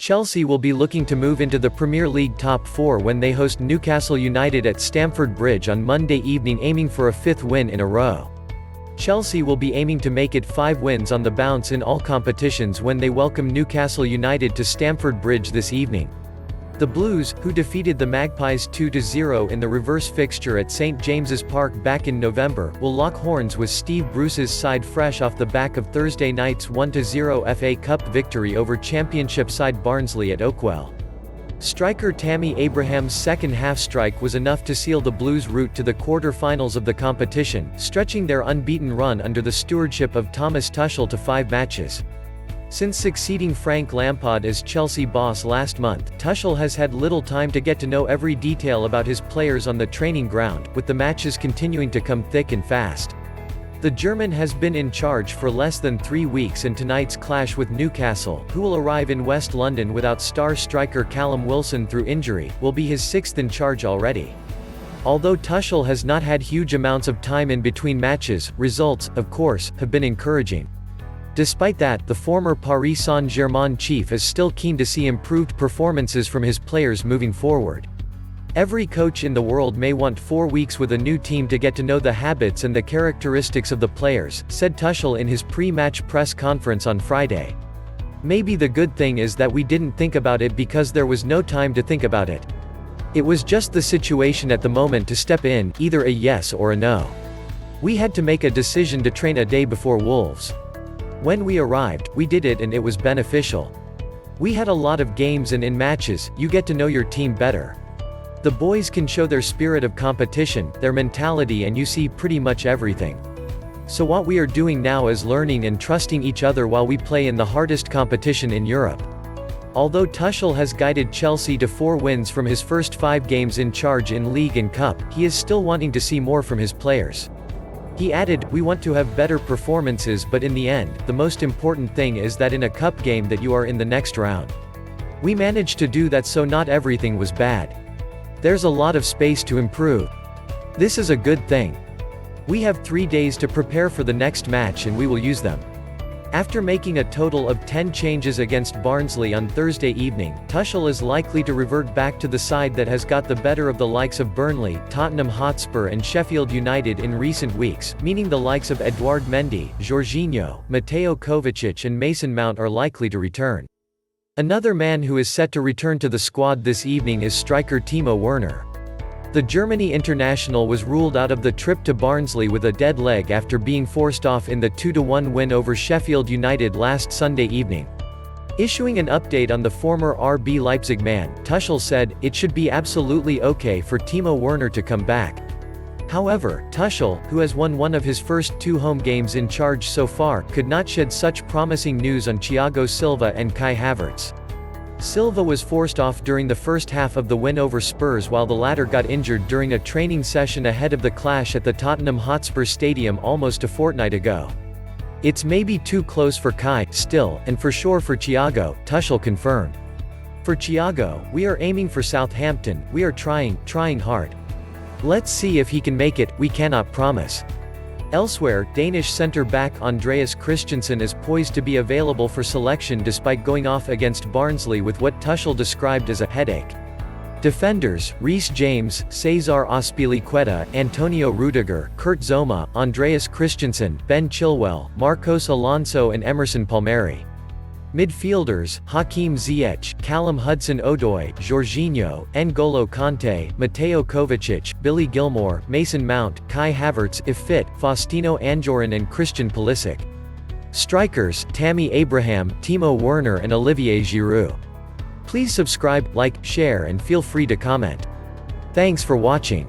Chelsea will be looking to move into the Premier League top 4 when they host Newcastle United at Stamford Bridge on Monday evening, aiming for a 5th win in a row. Chelsea will be aiming to make it 5 wins on the bounce in all competitions when they welcome Newcastle United to Stamford Bridge this evening. The Blues, who defeated the Magpies 2-0 in the reverse fixture at St James's Park back in November, will lock horns with Steve Bruce's side fresh off the back of Thursday night's 1-0 FA Cup victory over Championship side Barnsley at Oakwell. Striker Tammy Abraham's second-half strike was enough to seal the Blues' route to the quarter-finals of the competition, stretching their unbeaten run under the stewardship of Thomas Tuchel to 5 matches. Since succeeding Frank Lampard as Chelsea boss last month, Tuchel has had little time to get to know every detail about his players on the training ground, with the matches continuing to come thick and fast. The German has been in charge for less than 3 weeks, and tonight's clash with Newcastle, who will arrive in West London without star striker Callum Wilson through injury, will be his 6th in charge already. Although Tuchel has not had huge amounts of time in between matches, results, of course, have been encouraging. Despite that, the former Paris Saint-Germain chief is still keen to see improved performances from his players moving forward. Every coach in the world may want 4 weeks with a new team to get to know the habits and the characteristics of the players, said Tuchel in his pre-match press conference on Friday. Maybe the good thing is that we didn't think about it because there was no time to think about it. It was just the situation at the moment to step in, either a yes or a no. We had to make a decision to train a day before Wolves. When we arrived, we did it and it was beneficial. We had a lot of games, and in matches, you get to know your team better. The boys can show their spirit of competition, their mentality, and you see pretty much everything. So what we are doing now is learning and trusting each other while we play in the hardest competition in Europe. Although Tuchel has guided Chelsea to 4 wins from his first 5 games in charge in League and Cup, he is still wanting to see more from his players. He added, "We want to have better performances, but in the end, the most important thing is that in a cup game that you are in the next round. We managed to do that, so not everything was bad. There's a lot of space to improve. This is a good thing. We have 3 days to prepare for the next match and we will use them." After making a total of 10 changes against Barnsley on Thursday evening, Tuchel is likely to revert back to the side that has got the better of the likes of Burnley, Tottenham Hotspur and Sheffield United in recent weeks, meaning the likes of Edouard Mendy, Jorginho, Mateo Kovacic and Mason Mount are likely to return. Another man who is set to return to the squad this evening is striker Timo Werner. The Germany international was ruled out of the trip to Barnsley with a dead leg after being forced off in the 2-1 win over Sheffield United last Sunday evening. Issuing an update on the former RB Leipzig man, Tuchel said, "It should be absolutely okay for Timo Werner to come back." However, Tuchel, who has won one of his first 2 home games in charge so far, could not shed such promising news on Thiago Silva and Kai Havertz. Silva was forced off during the first half of the win over Spurs, while the latter got injured during a training session ahead of the clash at the Tottenham Hotspur Stadium almost a fortnight ago. "It's maybe too close for Kai, still, and for sure for Thiago," Tuchel confirmed. "For Thiago, we are aiming for Southampton, we are trying hard. Let's see if he can make it, we cannot promise." Elsewhere, Danish centre-back Andreas Christensen is poised to be available for selection despite going off against Barnsley with what Tuchel described as a headache. Defenders, Reece James, Cesar Azpilicueta, Antonio Rudiger, Kurt Zouma, Andreas Christensen, Ben Chilwell, Marcos Alonso and Emerson Palmieri. Midfielders, Hakim Ziyech, Callum Hudson-Odoi, Jorginho, N'Golo Kanté, Mateo Kovacic, Billy Gilmour, Mason Mount, Kai Havertz if fit, Faustino Anjorin and Christian Pulisic. Strikers, Tammy Abraham, Timo Werner and Olivier Giroud. Please subscribe, like, share and feel free to comment. Thanks for watching.